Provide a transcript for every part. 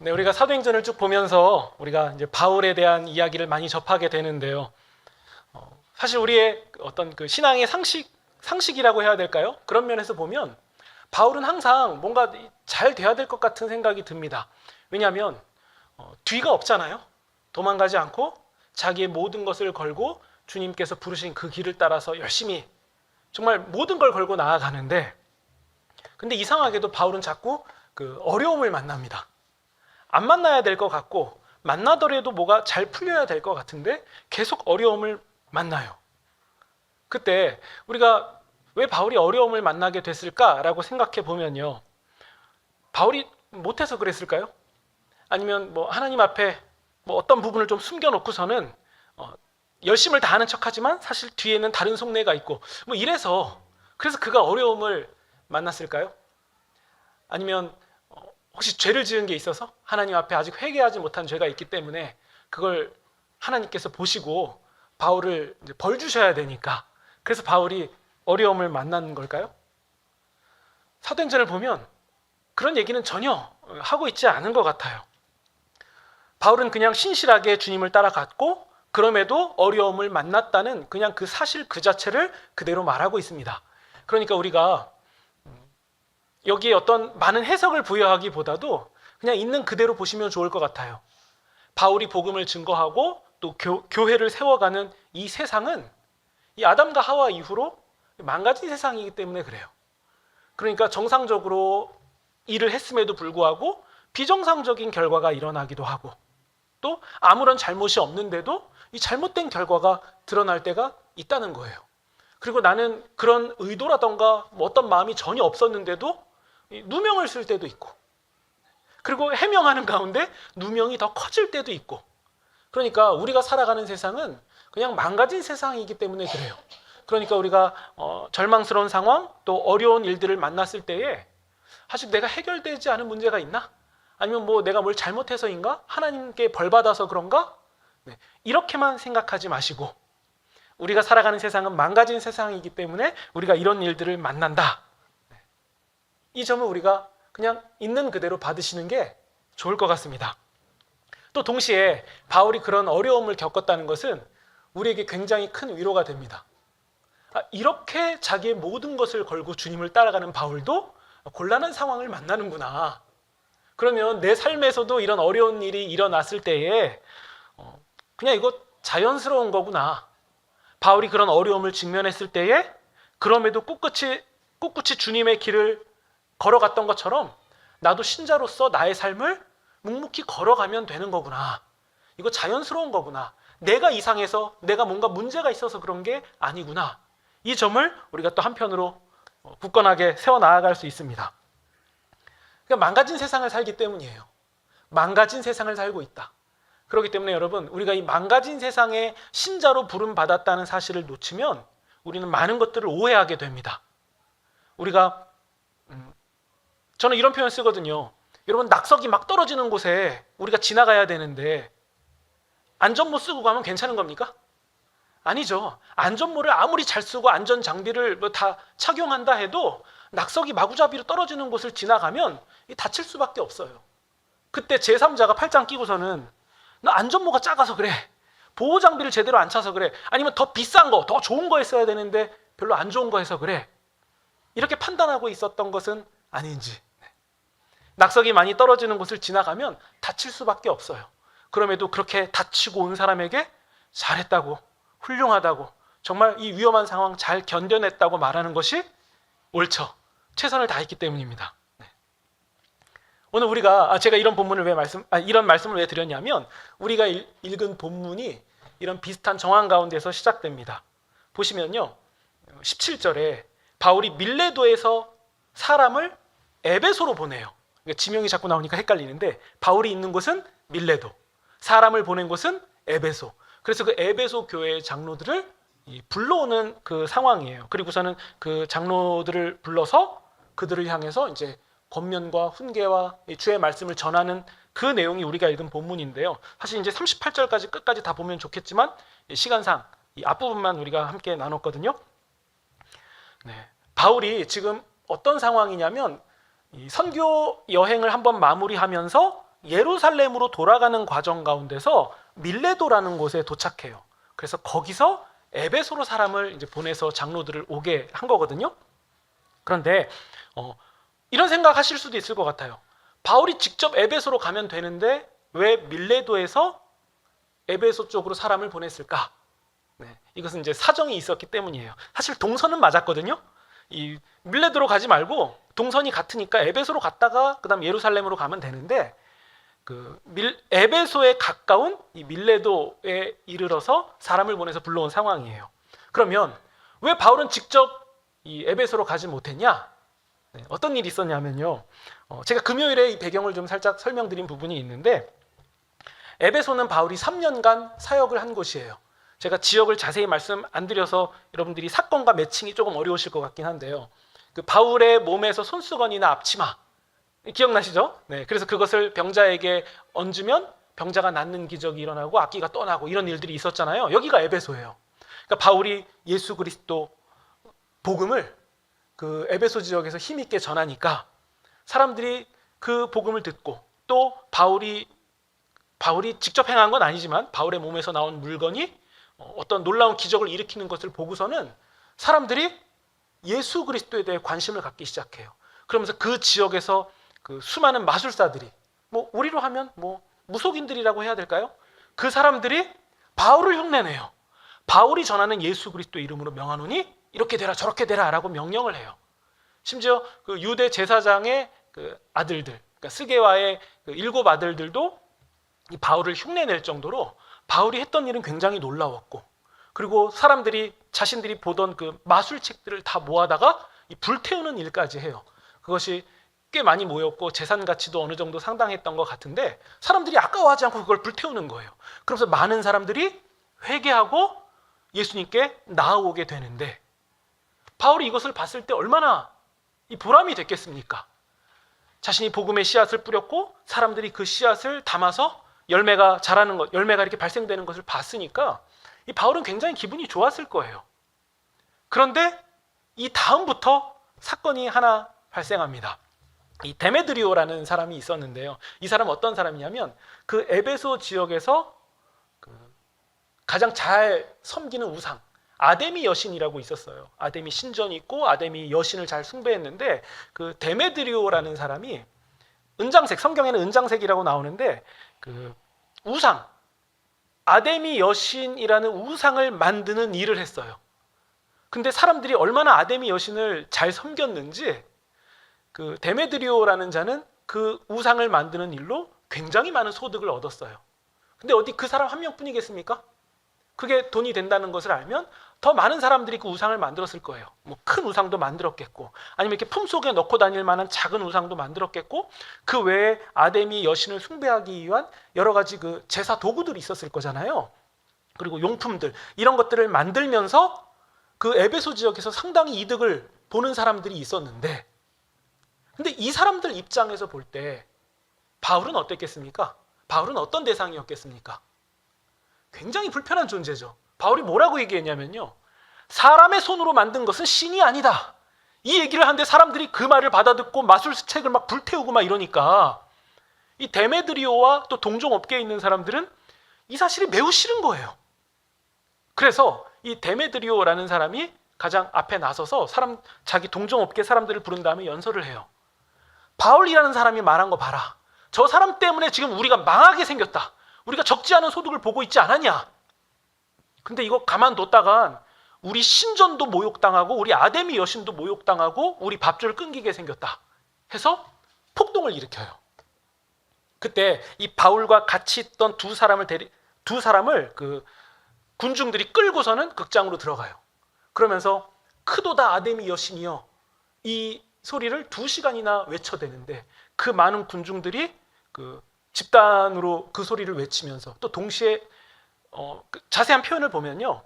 네, 우리가 사도행전을 쭉 보면서 우리가 이제 바울에 대한 이야기를 많이 접하게 되는데요. 사실 우리의 어떤 그 신앙의 상식이라고 해야 될까요? 그런 면에서 보면 바울은 항상 뭔가 잘 돼야 될 것 같은 생각이 듭니다. 왜냐하면 뒤가 없잖아요. 도망가지 않고 자기의 모든 것을 걸고 주님께서 부르신 그 길을 따라서 열심히 정말 모든 걸 걸고 나아가는데, 근데 이상하게도 바울은 자꾸 그 어려움을 만납니다. 안 만나야 될 것 같고 만나더라도 뭐가 잘 풀려야 될 것 같은데 계속 어려움을 만나요. 그때 우리가 왜 바울이 어려움을 만나게 됐을까라고 생각해 보면요, 바울이 못해서 그랬을까요? 아니면 뭐 하나님 앞에 뭐 어떤 부분을 좀 숨겨놓고서는 열심을 다하는 척하지만 사실 뒤에는 다른 속내가 있고 뭐 이래서, 그래서 그가 어려움을 만났을까요? 아니면 혹시 죄를 지은 게 있어서 하나님 앞에 아직 회개하지 못한 죄가 있기 때문에 그걸 하나님께서 보시고 바울을 이제 벌 주셔야 되니까 그래서 바울이 어려움을 만나는 걸까요? 사도행전을 보면 그런 얘기는 전혀 하고 있지 않은 것 같아요. 바울은 그냥 신실하게 주님을 따라갔고 그럼에도 어려움을 만났다는 그냥 그 사실 그 자체를 그대로 말하고 있습니다. 그러니까 우리가 여기에 어떤 많은 해석을 부여하기보다도 그냥 있는 그대로 보시면 좋을 것 같아요. 바울이 복음을 증거하고 또 교회를 세워가는 이 세상은 이 아담과 하와 이후로 망가진 세상이기 때문에 그래요. 그러니까 정상적으로 일을 했음에도 불구하고 비정상적인 결과가 일어나기도 하고, 또 아무런 잘못이 없는데도 이 잘못된 결과가 드러날 때가 있다는 거예요. 그리고 나는 그런 의도라던가 뭐 어떤 마음이 전혀 없었는데도 누명을 쓸 때도 있고, 그리고 해명하는 가운데 누명이 더 커질 때도 있고, 그러니까 우리가 살아가는 세상은 그냥 망가진 세상이기 때문에 그래요. 그러니까 우리가 절망스러운 상황 또 어려운 일들을 만났을 때에 아직 내가 해결되지 않은 문제가 있나? 아니면 뭐 내가 뭘 잘못해서인가? 하나님께 벌 받아서 그런가? 네, 이렇게만 생각하지 마시고 우리가 살아가는 세상은 망가진 세상이기 때문에 우리가 이런 일들을 만난다. 이 점을 우리가 그냥 있는 그대로 받으시는 게 좋을 것 같습니다. 또 동시에 바울이 그런 어려움을 겪었다는 것은 우리에게 굉장히 큰 위로가 됩니다. 이렇게 자기의 모든 것을 걸고 주님을 따라가는 바울도 곤란한 상황을 만나는구나. 그러면 내 삶에서도 이런 어려운 일이 일어났을 때에 그냥 이거 자연스러운 거구나. 바울이 그런 어려움을 직면했을 때에 그럼에도 꿋꿋이 주님의 길을 걸어갔던 것처럼 나도 신자로서 나의 삶을 묵묵히 걸어가면 되는 거구나. 이거 자연스러운 거구나. 내가 이상해서 내가 뭔가 문제가 있어서 그런 게 아니구나. 이 점을 우리가 또 한편으로 굳건하게 세워나갈 수 있습니다. 그러니까 망가진 세상을 살기 때문이에요. 망가진 세상을 살고 있다. 그렇기 때문에 여러분, 우리가 이 망가진 세상에 신자로 부름받았다는 사실을 놓치면 우리는 많은 것들을 오해하게 됩니다. 우리가 저는 이런 표현 쓰거든요. 여러분, 낙석이 막 떨어지는 곳에 우리가 지나가야 되는데 안전모 쓰고 가면 괜찮은 겁니까? 아니죠. 안전모를 아무리 잘 쓰고 안전 장비를 뭐 다 착용한다 해도 낙석이 마구잡이로 떨어지는 곳을 지나가면 다칠 수밖에 없어요. 그때 제3자가 팔짱 끼고서는 나 안전모가 작아서 그래, 보호 장비를 제대로 안 차서 그래, 아니면 더 비싼 거, 더 좋은 거 했어야 되는데 별로 안 좋은 거 해서 그래, 이렇게 판단하고 있었던 것은 아닌지. 낙석이 많이 떨어지는 곳을 지나가면 다칠 수밖에 없어요. 그럼에도 그렇게 다치고 온 사람에게 잘했다고, 훌륭하다고, 정말 이 위험한 상황 잘 견뎌냈다고 말하는 것이 옳죠. 최선을 다했기 때문입니다. 오늘 우리가 제가 이런 본문을 이런 말씀을 왜 드렸냐면, 우리가 읽은 본문이 이런 비슷한 정황 가운데서 시작됩니다. 보시면요, 17절에 바울이 밀레도에서 사람을 에베소로 보내요. 지명이 자꾸 나오니까 헷갈리는데, 바울이 있는 곳은 밀레도, 사람을 보낸 곳은 에베소. 그래서 그 에베소 교회의 장로들을 불러오는 그 상황이에요. 그리고서는 그 장로들을 불러서 그들을 향해서 이제 권면과 훈계와 주의 말씀을 전하는 그 내용이 우리가 읽은 본문인데요. 사실 이제 38절까지 끝까지 다 보면 좋겠지만 시간상 이 앞부분만 우리가 함께 나눴거든요. 바울이 지금 어떤 상황이냐면 이 선교 여행을 한번 마무리하면서 예루살렘으로 돌아가는 과정 가운데서 밀레도라는 곳에 도착해요. 그래서 거기서 에베소로 사람을 이제 보내서 장로들을 오게 한 거거든요. 그런데 이런 생각하실 수도 있을 것 같아요. 바울이 직접 에베소로 가면 되는데 왜 밀레도에서 에베소 쪽으로 사람을 보냈을까? 네, 이것은 이제 사정이 있었기 때문이에요. 사실 동선은 맞았거든요. 이 밀레도로 가지 말고 동선이 같으니까 에베소로 갔다가 그다음 예루살렘으로 가면 되는데 에베소에 가까운 이 밀레도에 이르러서 사람을 보내서 불러온 상황이에요. 그러면 왜 바울은 직접 이 에베소로 가지 못했냐? 네, 어떤 일이 있었냐면요. 제가 금요일에 이 배경을 좀 살짝 설명드린 부분이 있는데 에베소는 바울이 3년간 사역을 한 곳이에요. 제가 지역을 자세히 말씀 안 드려서 여러분들이 사건과 매칭이 조금 어려우실 것 같긴 한데요. 그 바울의 몸에서 손수건이나 앞치마 기억나시죠? 네, 그래서 그것을 병자에게 얹으면 병자가 낫는 기적이 일어나고 악기가 떠나고 이런 일들이 있었잖아요. 여기가 에베소예요. 그러니까 바울이 예수 그리스도 복음을 그 에베소 지역에서 힘있게 전하니까 사람들이 그 복음을 듣고 또 바울이 직접 행한 건 아니지만 바울의 몸에서 나온 물건이 어떤 놀라운 기적을 일으키는 것을 보고서는 사람들이 예수 그리스도에 대해 관심을 갖기 시작해요. 그러면서 그 지역에서 그 수많은 마술사들이 우리로 하면 무속인들이라고 해야 될까요? 그 사람들이 바울을 흉내내요. 바울이 전하는 예수 그리스도 이름으로 명하노니 이렇게 되라 저렇게 되라라고 명령을 해요. 심지어 그 유대 제사장의 그 아들들, 그러니까 스게와의 그 7 아들들도 이 바울을 흉내낼 정도로 바울이 했던 일은 굉장히 놀라웠고, 그리고 사람들이 자신들이 보던 그 마술책들을 다 모아다가 이 불태우는 일까지 해요. 그것이 꽤 많이 모였고 재산 가치도 어느 정도 상당했던 것 같은데 사람들이 아까워하지 않고 그걸 불태우는 거예요. 그러면서 많은 사람들이 회개하고 예수님께 나아오게 되는데 바울이 이것을 봤을 때 얼마나 이 보람이 됐겠습니까? 자신이 복음의 씨앗을 뿌렸고 사람들이 그 씨앗을 담아서 열매가 자라는 것, 열매가 이렇게 발생되는 것을 봤으니까 이 바울은 굉장히 기분이 좋았을 거예요. 그런데 이 다음부터 사건이 하나 발생합니다. 이 데메드리오라는 사람이 있었는데요. 이 사람은 어떤 사람이냐면 그 에베소 지역에서 가장 잘 섬기는 우상 아데미 여신이라고 있었어요. 아데미 신전이 있고 아데미 여신을 잘 숭배했는데 그 데메드리오라는 사람이 은장색, 성경에는 은장색이라고 나오는데 그 우상 아데미 여신이라는 우상을 만드는 일을 했어요. 근데 사람들이 얼마나 아데미 여신을 잘 섬겼는지 그 데메드리오라는 자는 그 우상을 만드는 일로 굉장히 많은 소득을 얻었어요. 근데 어디 그 사람 한 명뿐이겠습니까? 그게 돈이 된다는 것을 알면 더 많은 사람들이 그 우상을 만들었을 거예요. 큰 우상도 만들었겠고 아니면 이렇게 품속에 넣고 다닐 만한 작은 우상도 만들었겠고 그 외에 아데미 여신을 숭배하기 위한 여러 가지 그 제사 도구들이 있었을 거잖아요. 그리고 용품들 이런 것들을 만들면서 그 에베소 지역에서 상당히 이득을 보는 사람들이 있었는데 근데 이 사람들 입장에서 볼 때 바울은 어땠겠습니까? 바울은 어떤 대상이었겠습니까? 굉장히 불편한 존재죠. 바울이 뭐라고 얘기했냐면요. 사람의 손으로 만든 것은 신이 아니다. 이 얘기를 하는데 사람들이 그 말을 받아듣고 마술책을 막 불태우고 막 이러니까 이 데메드리오와 또 동종업계에 있는 사람들은 이 사실이 매우 싫은 거예요. 그래서 이 데메드리오라는 사람이 가장 앞에 나서서 자기 동종업계 사람들을 부른 다음에 연설을 해요. 바울이라는 사람이 말한 거 봐라. 저 사람 때문에 지금 우리가 망하게 생겼다. 우리가 적지 않은 소득을 보고 있지 않았냐. 근데 이거 가만뒀다간 우리 신전도 모욕당하고 우리 아데미 여신도 모욕당하고 우리 밥줄 끊기게 생겼다 해서 폭동을 일으켜요. 그때 이 바울과 같이 있던 두 사람을 그 군중들이 끌고서는 극장으로 들어가요. 그러면서 크도다 아데미 여신이여 이 소리를 2시간이나 외쳐대는데 그 많은 군중들이 그 집단으로 그 소리를 외치면서 또 동시에 자세한 표현을 보면요.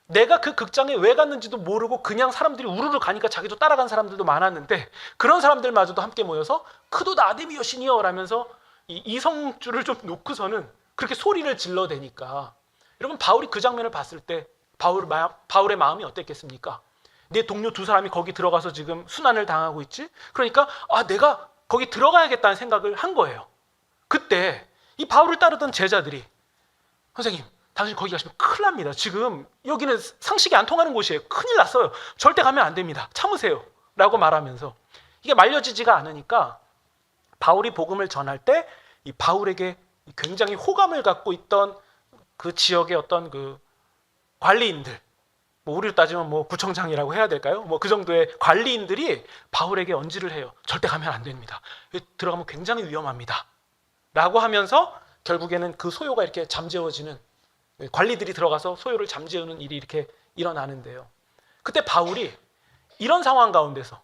내가 그 극장에 왜 갔는지도 모르고 그냥 사람들이 우르르 가니까 자기도 따라간 사람들도 많았는데 그런 사람들마저도 함께 모여서 크도다 아데미 여신이여 라면서 이 이성줄을 좀 놓고서는 그렇게 소리를 질러대니까 여러분 바울이 그 장면을 봤을 때 바울의 마음이 어땠겠습니까? 내 동료 2사람이 거기 들어가서 지금 순환을 당하고 있지? 그러니까 내가 거기 들어가야겠다는 생각을 한 거예요. 그때 이 바울을 따르던 제자들이 선생님, 당신 거기 가시면 큰일 납니다. 지금 여기는 상식이 안 통하는 곳이에요. 큰일 났어요. 절대 가면 안 됩니다. 참으세요. 라고 말하면서 이게 말려지지가 않으니까 바울이 복음을 전할 때 이 바울에게 굉장히 호감을 갖고 있던 그 지역의 어떤 그 관리인들, 뭐 우리로 따지면 뭐 구청장이라고 해야 될까요? 뭐 그 정도의 관리인들이 바울에게 언지를 해요. 절대 가면 안 됩니다. 들어가면 굉장히 위험합니다. 라고 하면서 결국에는 그 소요가 이렇게 잠재워지는, 관리들이 들어가서 소요를 잠재우는 일이 이렇게 일어나는데요. 그때 바울이 이런 상황 가운데서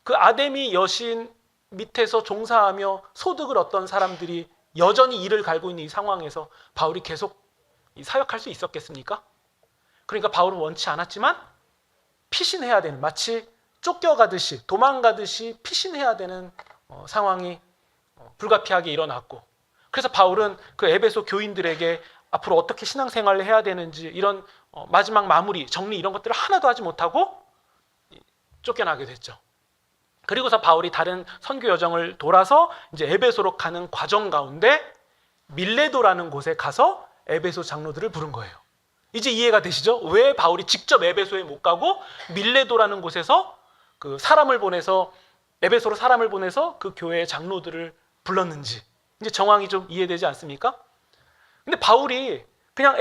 그 아데미 여신 밑에서 종사하며 소득을 얻던 사람들이 여전히 이를 갈고 있는 이 상황에서 바울이 계속 사역할 수 있었겠습니까? 그러니까 바울은 원치 않았지만 피신해야 되는, 마치 쫓겨가듯이 도망가듯이 피신해야 되는 상황이 불가피하게 일어났고, 그래서 바울은 그 에베소 교인들에게 앞으로 어떻게 신앙생활을 해야 되는지 이런 마지막 마무리, 정리 이런 것들을 하나도 하지 못하고 쫓겨나게 됐죠. 그리고서 바울이 다른 선교 여정을 돌아서 이제 에베소로 가는 과정 가운데 밀레도라는 곳에 가서 에베소 장로들을 부른 거예요. 이제 이해가 되시죠? 왜 바울이 직접 에베소에 못 가고 밀레도라는 곳에서 그 사람을 보내서, 에베소로 사람을 보내서 그 교회의 장로들을 불렀는지 이제 정황이 좀 이해되지 않습니까? 근데 바울이 그냥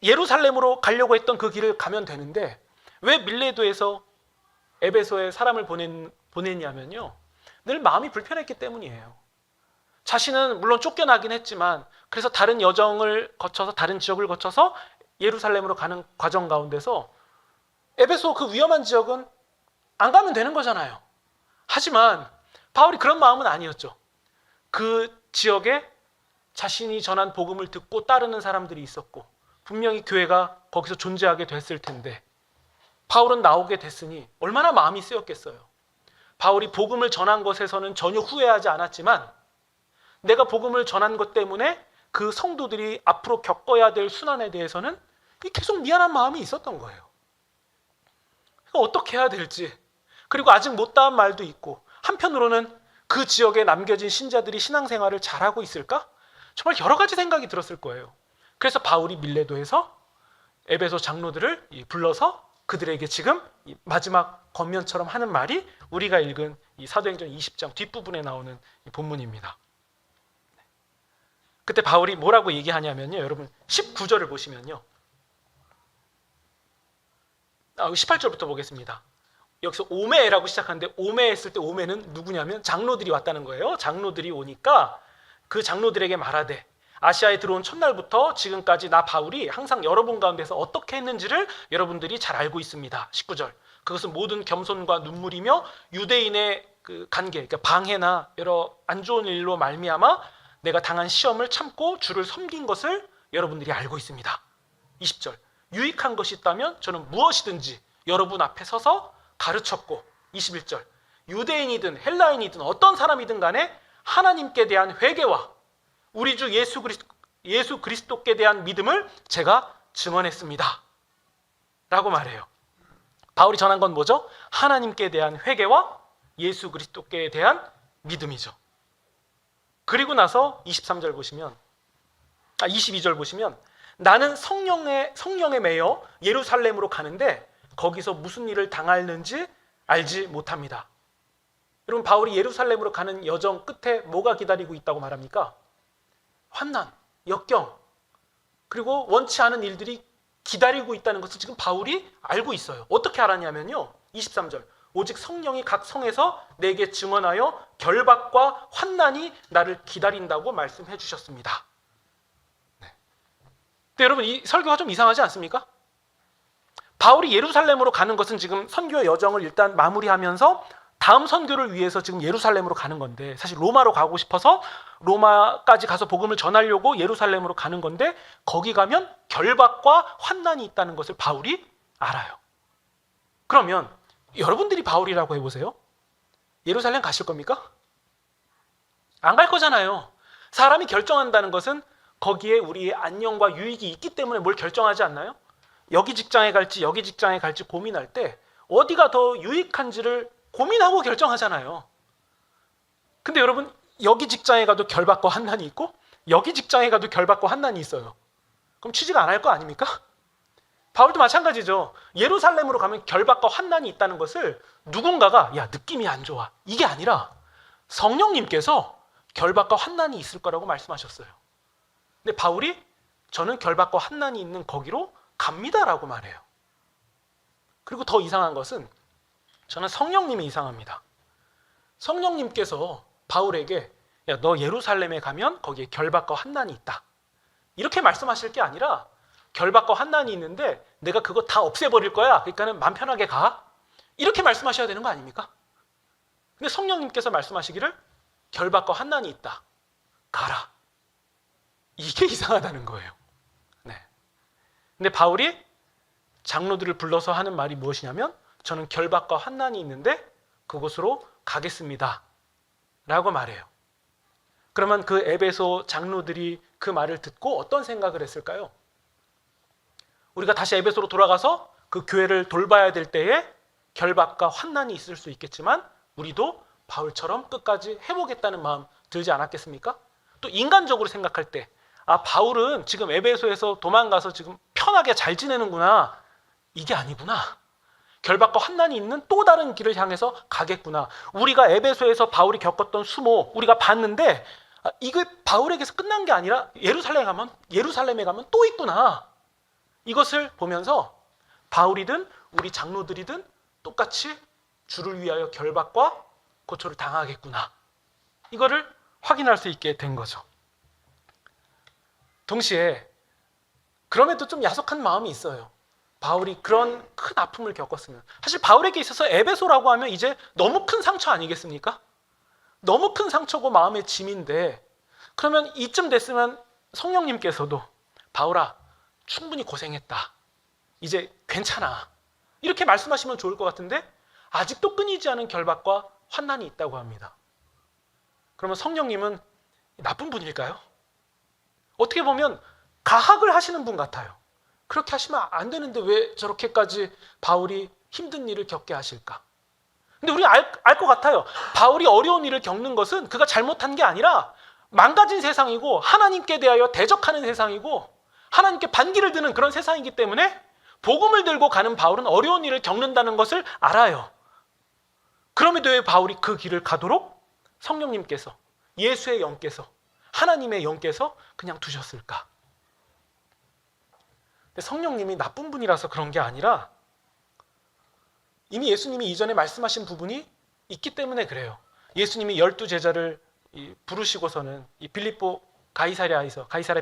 예루살렘으로 가려고 했던 그 길을 가면 되는데 왜 밀레도에서 에베소에 사람을 보냈냐면요, 늘 마음이 불편했기 때문이에요. 자신은 물론 쫓겨나긴 했지만 그래서 다른 여정을 거쳐서, 다른 지역을 거쳐서 예루살렘으로 가는 과정 가운데서 에베소 그 위험한 지역은 안 가면 되는 거잖아요. 하지만 바울이 그런 마음은 아니었죠. 그 지역에 자신이 전한 복음을 듣고 따르는 사람들이 있었고 분명히 교회가 거기서 존재하게 됐을 텐데 바울은 나오게 됐으니 얼마나 마음이 쓰였겠어요. 바울이 복음을 전한 것에서는 전혀 후회하지 않았지만 내가 복음을 전한 것 때문에 그 성도들이 앞으로 겪어야 될 순환에 대해서는 계속 미안한 마음이 있었던 거예요. 어떻게 해야 될지, 그리고 아직 못다한 말도 있고, 한편으로는 그 지역에 남겨진 신자들이 신앙생활을 잘하고 있을까? 정말 여러 가지 생각이 들었을 거예요. 그래서 바울이 밀레도에서 에베소 장로들을 불러서 그들에게 지금 마지막 권면처럼 하는 말이 우리가 읽은 이 사도행전 20장 뒷부분에 나오는 본문입니다. 그때 바울이 뭐라고 얘기하냐면요, 여러분 19절을 보시면요, 18절부터 보겠습니다. 여기서 오메라고 시작하는데 오메 했을 때 오메는 누구냐면 장로들이 왔다는 거예요. 장로들이 오니까 그 장로들에게 말하되 아시아에 들어온 첫날부터 지금까지 나 바울이 항상 여러분 가운데서 어떻게 했는지를 여러분들이 잘 알고 있습니다. 19절. 그것은 모든 겸손과 눈물이며 유대인의 그 관계, 그러니까 방해나 여러 안 좋은 일로 말미암아 내가 당한 시험을 참고 주를 섬긴 것을 여러분들이 알고 있습니다. 20절. 유익한 것이 있다면 저는 무엇이든지 여러분 앞에 서서 가르쳤고, 21절. 유대인이든 헬라인이든 어떤 사람이든 간에 하나님께 대한 회개와 우리 주 예수 그리스도께 대한 믿음을 제가 증언했습니다. 라고 말해요. 바울이 전한 건 뭐죠? 하나님께 대한 회개와 예수 그리스도께 대한 믿음이죠. 그리고 나서 23절 보시면, 22절 보시면 나는 성령에 매여 예루살렘으로 가는데 거기서 무슨 일을 당하는지 알지 못합니다. 여러분, 바울이 예루살렘으로 가는 여정 끝에 뭐가 기다리고 있다고 말합니까? 환난, 역경, 그리고 원치 않은 일들이 기다리고 있다는 것을 지금 바울이 알고 있어요. 어떻게 알았냐면요, 23절. 오직 성령이 각 성에서 내게 증언하여 결박과 환난이 나를 기다린다고 말씀해 주셨습니다. 네. 근데 여러분, 이 설교가 좀 이상하지 않습니까? 바울이 예루살렘으로 가는 것은 지금 선교 여정을 일단 마무리하면서 다음 선교를 위해서 지금 예루살렘으로 가는 건데, 사실 로마로 가고 싶어서 로마까지 가서 복음을 전하려고 예루살렘으로 가는 건데 거기 가면 결박과 환난이 있다는 것을 바울이 알아요. 그러면 여러분들이 바울이라고 해보세요. 예루살렘 가실 겁니까? 안 갈 거잖아요. 사람이 결정한다는 것은 거기에 우리의 안녕과 유익이 있기 때문에 뭘 결정하지 않나요? 여기 직장에 갈지 여기 직장에 갈지 고민할 때 어디가 더 유익한지를 고민하고 결정하잖아요. 근데 여러분, 여기 직장에 가도 결박과 환난이 있고 여기 직장에 가도 결박과 환난이 있어요. 그럼 취직 안 할 거 아닙니까? 바울도 마찬가지죠. 예루살렘으로 가면 결박과 환난이 있다는 것을 누군가가 야 느낌이 안 좋아 이게 아니라 성령님께서 결박과 환난이 있을 거라고 말씀하셨어요. 근데 바울이 저는 결박과 환난이 있는 거기로 갑니다라고 말해요. 그리고 더 이상한 것은 저는 성령님이 이상합니다. 성령님께서 바울에게 야, 너 예루살렘에 가면 거기에 결박과 환난이 있다. 이렇게 말씀하실 게 아니라 결박과 환난이 있는데 내가 그거 다 없애버릴 거야. 그러니까는 마음 편하게 가. 이렇게 말씀하셔야 되는 거 아닙니까? 근데 성령님께서 말씀하시기를 결박과 환난이 있다. 가라. 이게 이상하다는 거예요. 네. 근데 바울이 장로들을 불러서 하는 말이 무엇이냐면 저는 결박과 환난이 있는데 그곳으로 가겠습니다. 라고 말해요. 그러면 그 에베소 장로들이 그 말을 듣고 어떤 생각을 했을까요? 우리가 다시 에베소로 돌아가서 그 교회를 돌봐야 될 때에 결박과 환난이 있을 수 있겠지만 우리도 바울처럼 끝까지 해보겠다는 마음 들지 않았겠습니까? 또 인간적으로 생각할 때 바울은 지금 에베소에서 도망가서 지금 편하게 잘 지내는구나. 이게 아니구나. 결박과 환난이 있는 또 다른 길을 향해서 가겠구나. 우리가 에베소에서 바울이 겪었던 수모 우리가 봤는데 이게 바울에게서 끝난 게 아니라 예루살렘에 가면 또 있구나. 이것을 보면서 바울이든 우리 장로들이든 똑같이 주를 위하여 결박과 고초를 당하겠구나. 이거를 확인할 수 있게 된 거죠. 동시에 그럼에도 좀 야속한 마음이 있어요. 바울이 그런 큰 아픔을 겪었으면 사실 바울에게 있어서 에베소라고 하면 이제 너무 큰 상처 아니겠습니까? 너무 큰 상처고 마음의 짐인데 그러면 이쯤 됐으면 성령님께서도 바울아 충분히 고생했다. 이제 괜찮아. 이렇게 말씀하시면 좋을 것 같은데 아직도 끊이지 않은 결박과 환난이 있다고 합니다. 그러면 성령님은 나쁜 분일까요? 어떻게 보면 가학을 하시는 분 같아요. 그렇게 하시면 안 되는데 왜 저렇게까지 바울이 힘든 일을 겪게 하실까? 근데 우리 알 것 같아요. 바울이 어려운 일을 겪는 것은 그가 잘못한 게 아니라 망가진 세상이고 하나님께 대하여 대적하는 세상이고 하나님께 반기를 드는 그런 세상이기 때문에 복음을 들고 가는 바울은 어려운 일을 겪는다는 것을 알아요. 그럼에도 왜 바울이 그 길을 가도록 성령님께서 예수의 영께서 하나님의 영께서 그냥 두셨을까? 근데 성령님이 나쁜 분이라서 그런 게 아니라 이미 예수님이 이전에 말씀하신 부분이 있기 때문에 그래요. 예수님이 12제자를 부르시고서는 이 빌립보 가이사랴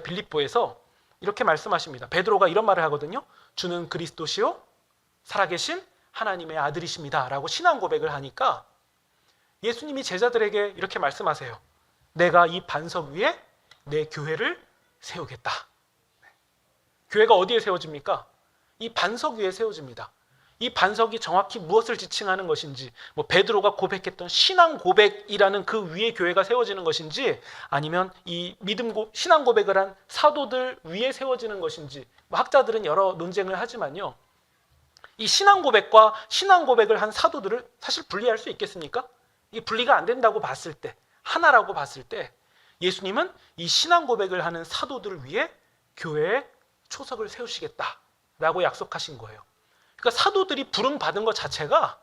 빌립보에서 이렇게 말씀하십니다. 베드로가 이런 말을 하거든요. 주는 그리스도시요 살아계신 하나님의 아들이십니다. 라고 신앙 고백을 하니까 예수님이 제자들에게 이렇게 말씀하세요. 내가 이 반석 위에 내 교회를 세우겠다. 교회가 어디에 세워집니까? 이 반석 위에 세워집니다. 이 반석이 정확히 무엇을 지칭하는 것인지, 베드로가 고백했던 신앙 고백이라는 그 위에 교회가 세워지는 것인지, 아니면 이 신앙 고백을 한 사도들 위에 세워지는 것인지, 학자들은 여러 논쟁을 하지만요. 이 신앙 고백과 신앙 고백을 한 사도들을 사실 분리할 수 있겠습니까? 이 분리가 안 된다고 봤을 때, 하나라고 봤을 때, 예수님은 이 신앙 고백을 하는 사도들을 위해 교회에 초석을 세우시겠다라고 약속하신 거예요. 그러니까 사도들이 부름받은 것 자체가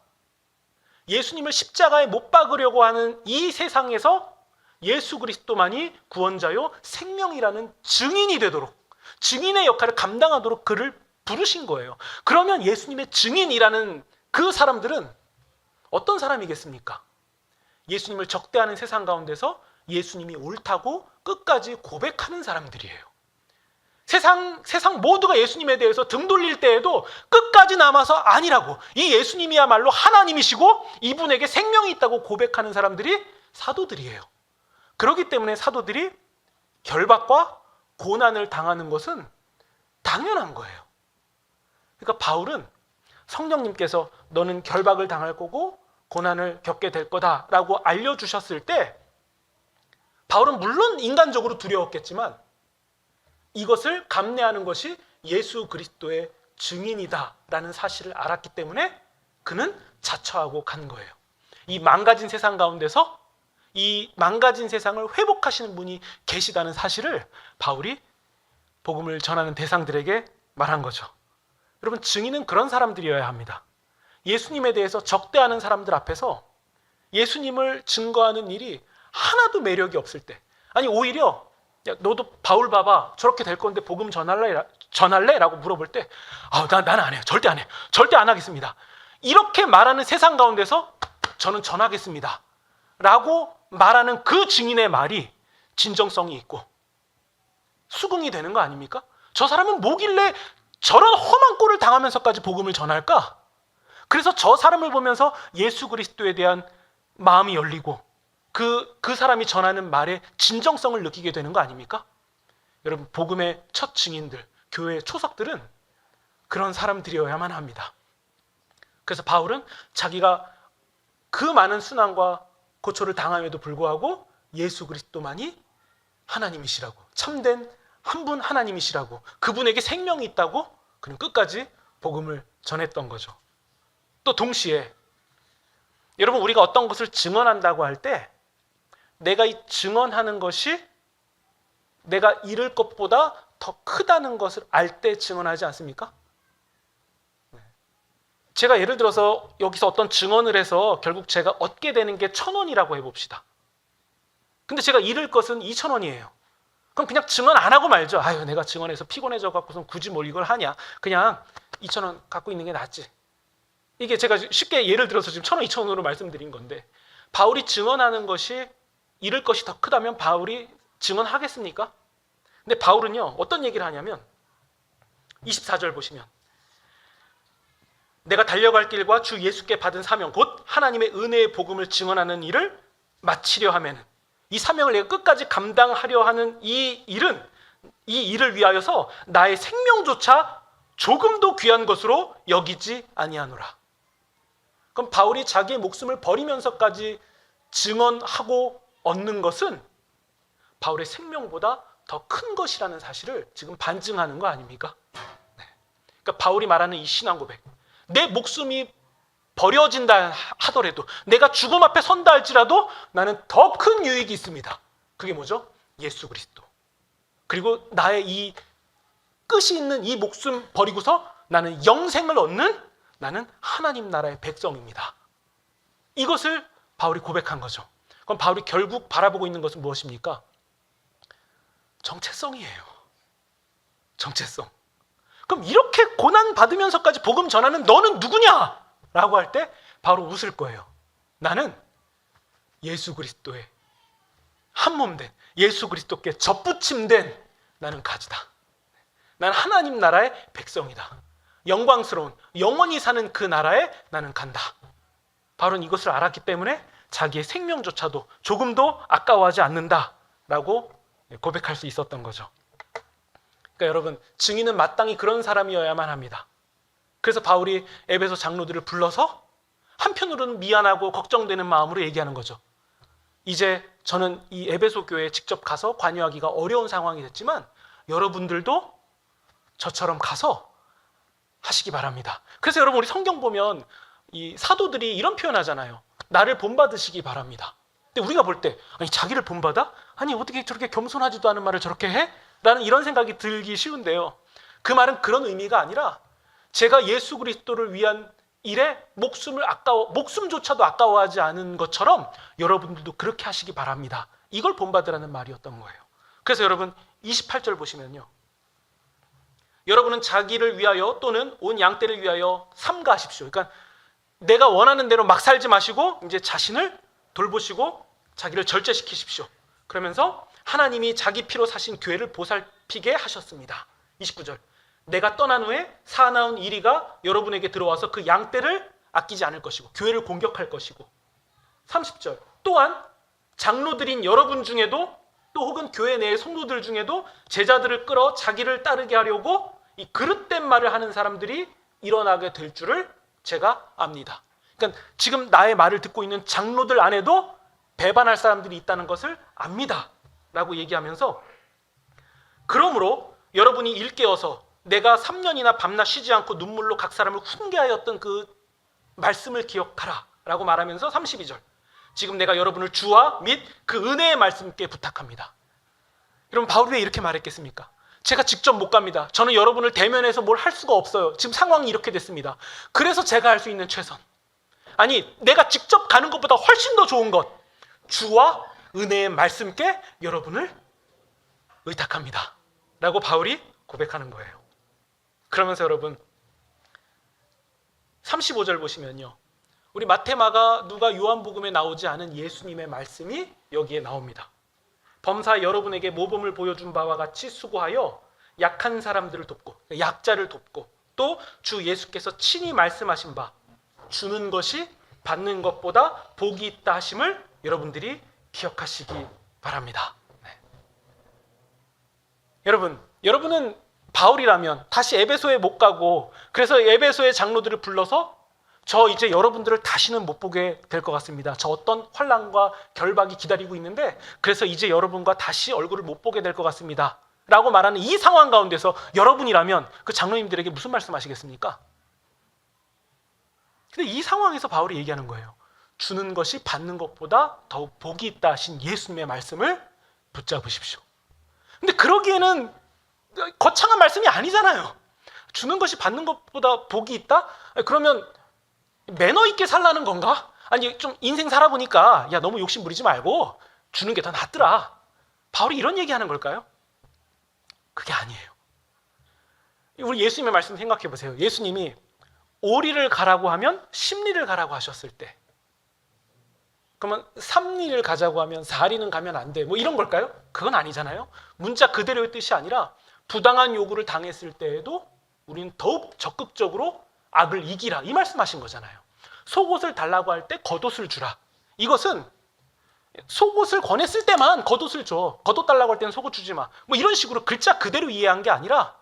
예수님을 십자가에 못 박으려고 하는 이 세상에서 예수 그리스도만이 구원자요 생명이라는 증인이 되도록 증인의 역할을 감당하도록 그를 부르신 거예요. 그러면 예수님의 증인이라는 그 사람들은 어떤 사람이겠습니까? 예수님을 적대하는 세상 가운데서 예수님이 옳다고 끝까지 고백하는 사람들이에요. 세상 모두가 예수님에 대해서 등 돌릴 때에도 끝까지 남아서 아니라고 이 예수님이야말로 하나님이시고 이분에게 생명이 있다고 고백하는 사람들이 사도들이에요. 그렇기 때문에 사도들이 결박과 고난을 당하는 것은 당연한 거예요. 그러니까 바울은 성령님께서 너는 결박을 당할 거고 고난을 겪게 될 거다라고 알려주셨을 때 바울은 물론 인간적으로 두려웠겠지만 이것을 감내하는 것이 예수 그리스도의 증인이다라는 사실을 알았기 때문에 그는 자처하고 간 거예요. 이 망가진 세상 가운데서 이 망가진 세상을 회복하시는 분이 계시다는 사실을 바울이 복음을 전하는 대상들에게 말한 거죠. 여러분, 증인은 그런 사람들이어야 합니다. 예수님에 대해서 적대하는 사람들 앞에서 예수님을 증거하는 일이 하나도 매력이 없을 때, 아니 오히려 야, 너도 바울 봐봐, 저렇게 될 건데 복음 전할래? 라고 물어볼 때 나는 안 해요. 절대 안 해요. 절대 안 하겠습니다. 이렇게 말하는 세상 가운데서 저는 전하겠습니다 라고 말하는 그 증인의 말이 진정성이 있고 수긍이 되는 거 아닙니까? 저 사람은 뭐길래 저런 험한 꼴을 당하면서까지 복음을 전할까? 그래서 저 사람을 보면서 예수 그리스도에 대한 마음이 열리고 그 사람이 전하는 말의 진정성을 느끼게 되는 거 아닙니까? 여러분, 복음의 첫 증인들, 교회의 초석들은 그런 사람들이어야만 합니다. 그래서 바울은 자기가 그 많은 순환과 고초를 당함에도 불구하고 예수 그리스도만이 하나님이시라고, 참된 한 분 하나님이시라고, 그분에게 생명이 있다고 그는 끝까지 복음을 전했던 거죠. 또 동시에 여러분, 우리가 어떤 것을 증언한다고 할 때 내가 이 증언하는 것이 내가 잃을 것보다 더 크다는 것을 알 때 증언하지 않습니까? 제가 예를 들어서 여기서 어떤 증언을 해서 결국 제가 얻게 되는 게 1,000원이라고 해봅시다. 근데 제가 잃을 것은 2,000원이에요. 그럼 그냥 증언 안 하고 말죠. 아유, 내가 증언해서 피곤해져 갖고선 굳이 뭘 이걸 하냐. 그냥 2,000원 갖고 있는 게 낫지. 이게 제가 쉽게 예를 들어서 지금 1,000원, 2,000원으로 말씀드린 건데, 바울이 증언하는 것이 잃을 것이 더 크다면 바울이 증언하겠습니까? 근데 바울은요, 어떤 얘기를 하냐면 24절 보시면, 내가 달려갈 길과 주 예수께 받은 사명, 곧 하나님의 은혜의 복음을 증언하는 일을 마치려 하면, 이 사명을 내가 끝까지 감당하려 하는 이 일을 위하여서 나의 생명조차 조금도 귀한 것으로 여기지 아니하노라. 그럼 바울이 자기의 목숨을 버리면서까지 증언하고 얻는 것은 바울의 생명보다 더 큰 것이라는 사실을 지금 반증하는 거 아닙니까? 네. 그러니까 바울이 말하는 이 신앙 고백, 내 목숨이 버려진다 하더라도, 내가 죽음 앞에 선다 할지라도 나는 더 큰 유익이 있습니다. 그게 뭐죠? 예수 그리스도. 그리고 나의 이 끝이 있는 이 목숨 버리고서 나는 영생을 얻는, 나는 하나님 나라의 백성입니다. 이것을 바울이 고백한 거죠. 그럼 바울이 결국 바라보고 있는 것은 무엇입니까? 정체성이에요. 정체성. 그럼 이렇게 고난 받으면서까지 복음 전하는 너는 누구냐? 라고 할 때 바로 웃을 거예요. 나는 예수 그리스도의 한 몸 된, 예수 그리스도께 접붙임된 나는 가지다. 나는 하나님 나라의 백성이다. 영광스러운, 영원히 사는 그 나라에 나는 간다. 바울은 이것을 알았기 때문에 자기의 생명조차도 조금도 아까워하지 않는다라고 고백할 수 있었던 거죠. 그러니까 여러분, 증인은 마땅히 그런 사람이어야만 합니다. 그래서 바울이 에베소 장로들을 불러서 한편으로는 미안하고 걱정되는 마음으로 얘기하는 거죠. 이제 저는 이 에베소 교회에 직접 가서 관여하기가 어려운 상황이 됐지만 여러분들도 저처럼 가서 하시기 바랍니다. 그래서 여러분, 우리 성경 보면 이 사도들이 이런 표현하잖아요. 나를 본받으시기 바랍니다. 근데 우리가 볼 때, 아니 자기를 본받아? 아니 어떻게 저렇게 겸손하지도 않은 말을 저렇게 해? 라는 이런 생각이 들기 쉬운데요. 그 말은 그런 의미가 아니라 제가 예수 그리스도를 위한 일에 목숨조차도 아까워하지 않은 것처럼 여러분들도 그렇게 하시기 바랍니다. 이걸 본받으라는 말이었던 거예요. 그래서 여러분 28절 보시면요. 여러분은 자기를 위하여 또는 온 양떼를 위하여 삼가하십시오. 그러니까 내가 원하는 대로 막 살지 마시고 이제 자신을 돌보시고 자기를 절제시키십시오. 그러면서 하나님이 자기 피로 사신 교회를 보살피게 하셨습니다. 29절. 내가 떠난 후에 사나운 이리가 여러분에게 들어와서 그 양떼를 아끼지 않을 것이고 교회를 공격할 것이고. 30절. 또한 장로들인 여러분 중에도 또 혹은 교회 내의 성도들 중에도 제자들을 끌어 자기를 따르게 하려고 이 그릇된 말을 하는 사람들이 일어나게 될 줄을 제가 압니다. 그러니까 지금 나의 말을 듣고 있는 장로들 안에도 배반할 사람들이 있다는 것을 압니다 라고 얘기하면서, 그러므로 여러분이 일깨어서 내가 3년이나 밤낮 쉬지 않고 눈물로 각 사람을 훈계하였던 그 말씀을 기억하라 라고 말하면서 32절. 지금 내가 여러분을 주와 및 그 은혜의 말씀께 부탁합니다. 여러분, 바울이 왜 이렇게 말했겠습니까? 제가 직접 못 갑니다. 저는 여러분을 대면해서 뭘 할 수가 없어요. 지금 상황이 이렇게 됐습니다. 그래서 제가 할 수 있는 최선, 아니 내가 직접 가는 것보다 훨씬 더 좋은 것, 주와 은혜의 말씀께 여러분을 의탁합니다 라고 바울이 고백하는 거예요. 그러면서 여러분 35절 보시면요, 우리 마태, 마가, 누가, 요한복음에 나오지 않은 예수님의 말씀이 여기에 나옵니다. 범사 여러분에게 모범을 보여준 바와 같이 수고하여 약한 사람들을 돕고, 약자를 돕고, 또 주 예수께서 친히 말씀하신 바 주는 것이 받는 것보다 복이 있다 하심을 여러분들이 기억하시기 바랍니다. 네. 여러분은 바울이라면 다시 에베소에 못 가고, 그래서 에베소의 장로들을 불러서 저 이제 여러분들을 다시는 못 보게 될 것 같습니다. 저 어떤 환난과 결박이 기다리고 있는데 그래서 이제 여러분과 다시 얼굴을 못 보게 될 것 같습니다 라고 말하는 이 상황 가운데서 여러분이라면 그 장로님들에게 무슨 말씀하시겠습니까? 근데 이 상황에서 바울이 얘기하는 거예요. 주는 것이 받는 것보다 더욱 복이 있다 하신 예수님의 말씀을 붙잡으십시오. 근데 그러기에는 거창한 말씀이 아니잖아요. 주는 것이 받는 것보다 복이 있다? 그러면 매너 있게 살라는 건가? 아니 좀 인생 살아보니까 야 너무 욕심 부리지 말고 주는 게 더 낫더라. 바울이 이런 얘기하는 걸까요? 그게 아니에요. 우리 예수님의 말씀 생각해 보세요. 예수님이 오리를 가라고 하면 10리를 가라고 하셨을 때, 그러면 3리를 가자고 하면 4리는 가면 안 돼, 뭐 이런 걸까요? 그건 아니잖아요. 문자 그대로의 뜻이 아니라 부당한 요구를 당했을 때에도 우리는 더욱 적극적으로 악을 이기라, 이 말씀하신 거잖아요. 속옷을 달라고 할 때 겉옷을 주라. 이것은 속옷을 권했을 때만 겉옷을 줘. 겉옷 달라고 할 때는 속옷 주지 마. 뭐 이런 식으로 글자 그대로 이해한 게 아니라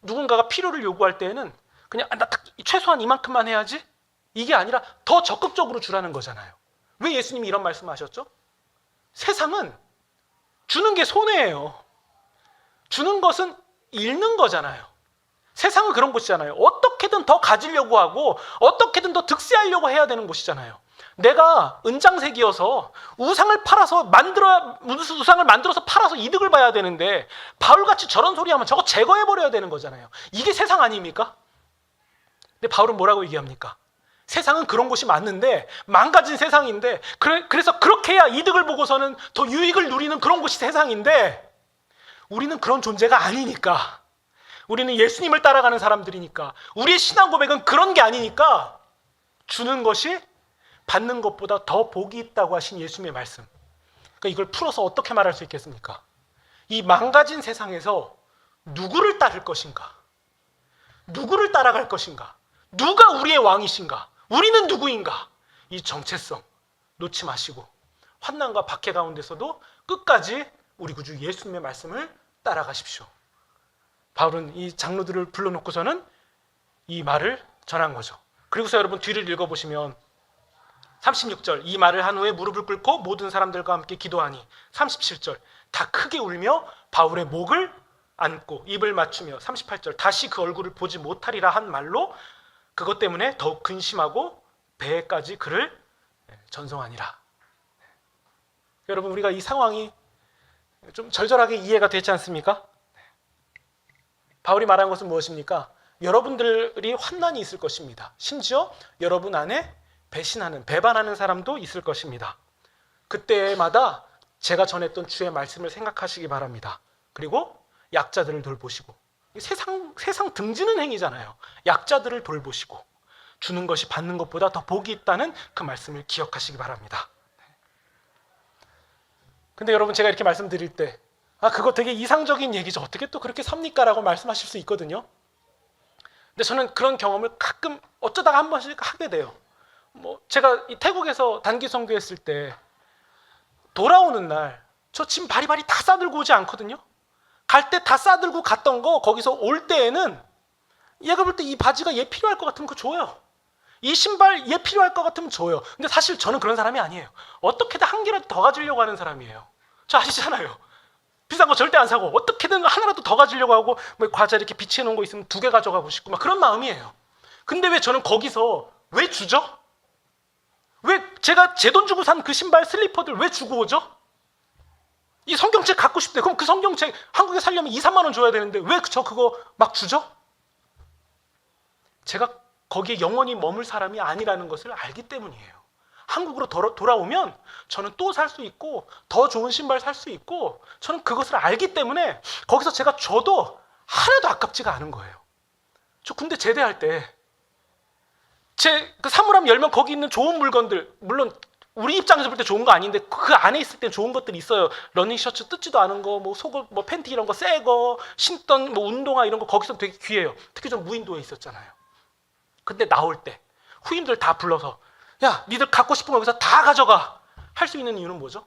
누군가가 필요를 요구할 때에는 그냥 나 딱 최소한 이만큼만 해야지, 이게 아니라 더 적극적으로 주라는 거잖아요. 왜 예수님이 이런 말씀하셨죠? 세상은 주는 게 손해예요. 주는 것은 잃는 거잖아요. 세상은 그런 곳이잖아요. 어떻게든 더 가지려고 하고 어떻게든 더 득세하려고 해야 되는 곳이잖아요. 내가 은장색이어서 우상을 만들어서 팔아서 이득을 봐야 되는데 바울같이 저런 소리 하면 저거 제거해버려야 되는 거잖아요. 이게 세상 아닙니까? 근데 바울은 뭐라고 얘기합니까? 세상은 그런 곳이 맞는데, 망가진 세상인데, 그래서 그렇게 해야 이득을 보고서는 더 유익을 누리는 그런 곳이 세상인데, 우리는 그런 존재가 아니니까, 우리는 예수님을 따라가는 사람들이니까, 우리의 신앙 고백은 그런 게 아니니까 주는 것이 받는 것보다 더 복이 있다고 하신 예수님의 말씀, 그러니까 이걸 풀어서 어떻게 말할 수 있겠습니까? 이 망가진 세상에서 누구를 따를 것인가? 누구를 따라갈 것인가? 누가 우리의 왕이신가? 우리는 누구인가? 이 정체성 놓지 마시고 환난과 박해 가운데서도 끝까지 우리 구주 예수님의 말씀을 따라가십시오. 바울은 이 장로들을 불러놓고서는 이 말을 전한 거죠. 그리고서 여러분 뒤를 읽어보시면 36절, 이 말을 한 후에 무릎을 꿇고 모든 사람들과 함께 기도하니, 37절, 다 크게 울며 바울의 목을 안고 입을 맞추며, 38절, 다시 그 얼굴을 보지 못하리라 한 말로 그것 때문에 더욱 근심하고 배에까지 그를 전송하니라. 여러분, 우리가 이 상황이 좀 절절하게 이해가 되지 않습니까? 바울이 말한 것은 무엇입니까? 여러분들이 환난이 있을 것입니다. 심지어 여러분 안에 배반하는 사람도 있을 것입니다. 그때마다 제가 전했던 주의 말씀을 생각하시기 바랍니다. 그리고 약자들을 돌보시고, 세상 등지는 행위잖아요. 약자들을 돌보시고 주는 것이 받는 것보다 더 복이 있다는 그 말씀을 기억하시기 바랍니다. 근데 여러분, 제가 이렇게 말씀드릴 때 그거 되게 이상적인 얘기죠, 어떻게 또 그렇게 삽니까? 라고 말씀하실 수 있거든요. 근데 저는 그런 경험을 가끔 어쩌다가 한 번씩 하게 돼요. 제가 이 태국에서 단기 선교했을 때 돌아오는 날 저 짐 바리바리 다 싸들고 오지 않거든요. 갈 때 다 싸들고 갔던 거 거기서 올 때에는 얘가 볼 때 이 바지가 얘 필요할 것 같으면 그거 줘요. 이 신발 얘 필요할 것 같으면 줘요. 근데 사실 저는 그런 사람이 아니에요. 어떻게든 한 개라도 더 가지려고 하는 사람이에요. 저 아시잖아요. 비싼 거 절대 안 사고 어떻게든 하나라도 더 가지려고 하고, 과자 이렇게 비치해 놓은 거 있으면 2개 가져가고 싶고 막 그런 마음이에요. 근데 왜 저는 거기서 왜 주죠? 왜 제가 제 돈 주고 산 그 신발 슬리퍼들 왜 주고 오죠? 이 성경책 갖고 싶대. 그럼 그 성경책 한국에 살려면 2, 3만 원 줘야 되는데 왜 저 그거 막 주죠? 제가 거기에 영원히 머물 사람이 아니라는 것을 알기 때문이에요. 한국으로 돌아오면 저는 또 살 수 있고 더 좋은 신발 살 수 있고 저는 그것을 알기 때문에 거기서 제가 줘도 하나도 아깝지가 않은 거예요. 저 군대 제대할 때 제 그 사물함 열면 거기 있는 좋은 물건들, 물론 우리 입장에서 볼 때 좋은 거 아닌데 그 안에 있을 때 좋은 것들이 있어요. 러닝 셔츠 뜯지도 않은 거, 뭐 속옷, 뭐 팬티 이런 거 새 거, 신던 뭐 운동화 이런 거 거기서 되게 귀해요. 특히 전 무인도에 있었잖아요. 근데 나올 때 후임들 다 불러서 야, 니들 갖고 싶은 거 여기서 다 가져가 할 수 있는 이유는 뭐죠?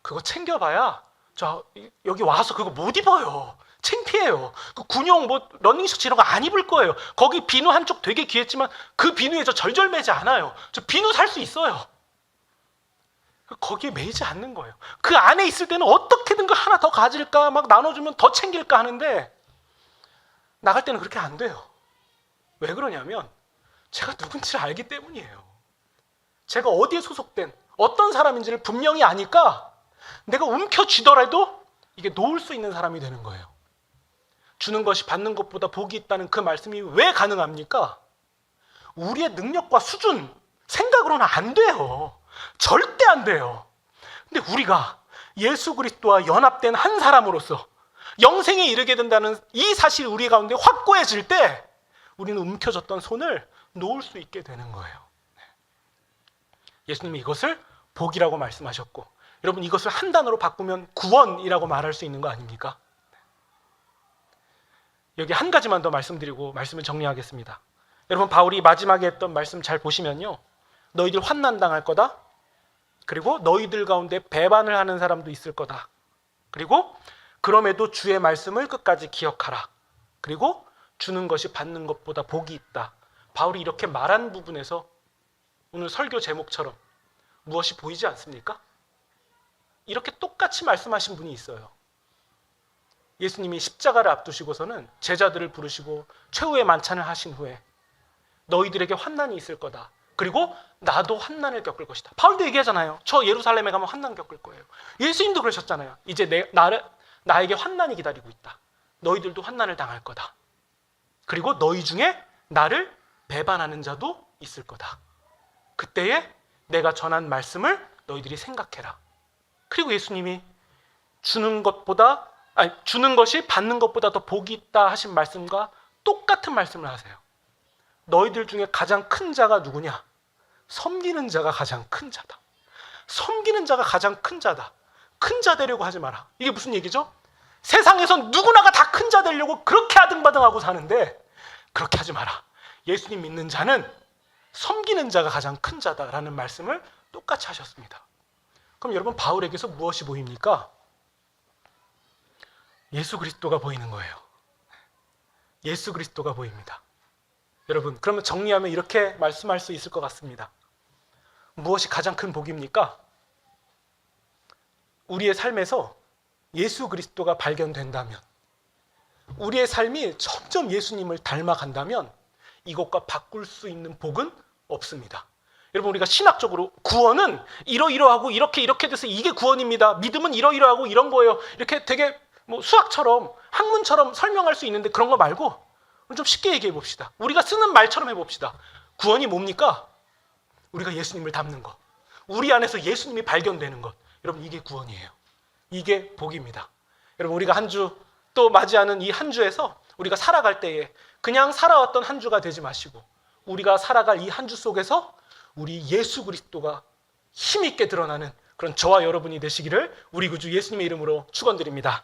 그거 챙겨봐야 저 여기 와서 그거 못 입어요. 창피해요. 그 군용 뭐 러닝 셔츠 이런 거 안 입을 거예요. 거기 비누 한쪽 되게 귀했지만 그 비누에 저 절절 매지 않아요. 저 비누 살 수 있어요. 거기에 매이지 않는 거예요. 그 안에 있을 때는 어떻게든 그 하나 더 가질까 막 나눠주면 더 챙길까 하는데 나갈 때는 그렇게 안 돼요. 왜 그러냐면 제가 누군지를 알기 때문이에요. 제가 어디에 소속된 어떤 사람인지를 분명히 아니까 내가 움켜쥐더라도 이게 놓을 수 있는 사람이 되는 거예요. 주는 것이 받는 것보다 복이 있다는 그 말씀이 왜 가능합니까? 우리의 능력과 수준, 생각으로는 안 돼요. 절대 안 돼요. 근데 우리가 예수 그리스도와 연합된 한 사람으로서 영생에 이르게 된다는 이 사실이 우리 가운데 확고해질 때 우리는 움켜졌던 손을 놓을 수 있게 되는 거예요. 예수님이 이것을 복이라고 말씀하셨고, 여러분 이것을 한 단어로 바꾸면 구원이라고 말할 수 있는 거 아닙니까? 여기 한 가지만 더 말씀드리고 말씀을 정리하겠습니다. 여러분 바울이 마지막에 했던 말씀 잘 보시면요, 너희들 환난 당할 거다. 그리고 너희들 가운데 배반을 하는 사람도 있을 거다. 그리고 그럼에도 주의 말씀을 끝까지 기억하라. 그리고 주는 것이 받는 것보다 복이 있다. 바울이 이렇게 말한 부분에서 오늘 설교 제목처럼 무엇이 보이지 않습니까? 이렇게 똑같이 말씀하신 분이 있어요. 예수님이 십자가를 앞두시고서는 제자들을 부르시고 최후의 만찬을 하신 후에 너희들에게 환난이 있을 거다. 그리고 나도 환난을 겪을 것이다. 바울도 얘기하잖아요. 저 예루살렘에 가면 환난 겪을 거예요. 예수님도 그러셨잖아요. 이제 나에게 환난이 기다리고 있다. 너희들도 환난을 당할 거다. 그리고 너희 중에 나를 배반하는 자도 있을 거다. 그때에 내가 전한 말씀을 너희들이 생각해라. 그리고 예수님이 주는 것이 받는 것보다 더 복이 있다 하신 말씀과 똑같은 말씀을 하세요. 너희들 중에 가장 큰 자가 누구냐? 섬기는 자가 가장 큰 자다. 섬기는 자가 가장 큰 자다. 큰 자 되려고 하지 마라. 이게 무슨 얘기죠? 세상에선 누구나가 다 큰 자 되려고 그렇게 아등바등하고 사는데 그렇게 하지 마라. 예수님 믿는 자는 섬기는 자가 가장 큰 자다라는 말씀을 똑같이 하셨습니다. 그럼 여러분 바울에게서 무엇이 보입니까? 예수 그리스도가 보이는 거예요. 예수 그리스도가 보입니다. 여러분 그러면 정리하면 이렇게 말씀할 수 있을 것 같습니다. 무엇이 가장 큰 복입니까? 우리의 삶에서 예수 그리스도가 발견된다면, 우리의 삶이 점점 예수님을 닮아간다면 이것과 바꿀 수 있는 복은 없습니다. 여러분 우리가 신학적으로 구원은 이러이러하고 이렇게 돼서 이게 구원입니다. 믿음은 이러이러하고 이런 거예요. 이렇게 되게 뭐 수학처럼 학문처럼 설명할 수 있는데 그런 거 말고 좀 쉽게 얘기해 봅시다. 우리가 쓰는 말처럼 해봅시다. 구원이 뭡니까? 우리가 예수님을 닮는 것, 우리 안에서 예수님이 발견되는 것. 여러분 이게 구원이에요. 이게 복입니다. 여러분 우리가 한 주 또 맞이하는 이 한 주에서 우리가 살아갈 때에 그냥 살아왔던 한 주가 되지 마시고 우리가 살아갈 이 한 주 속에서 우리 예수 그리스도가 힘있게 드러나는 그런 저와 여러분이 되시기를 우리 구주 예수님의 이름으로 축원드립니다.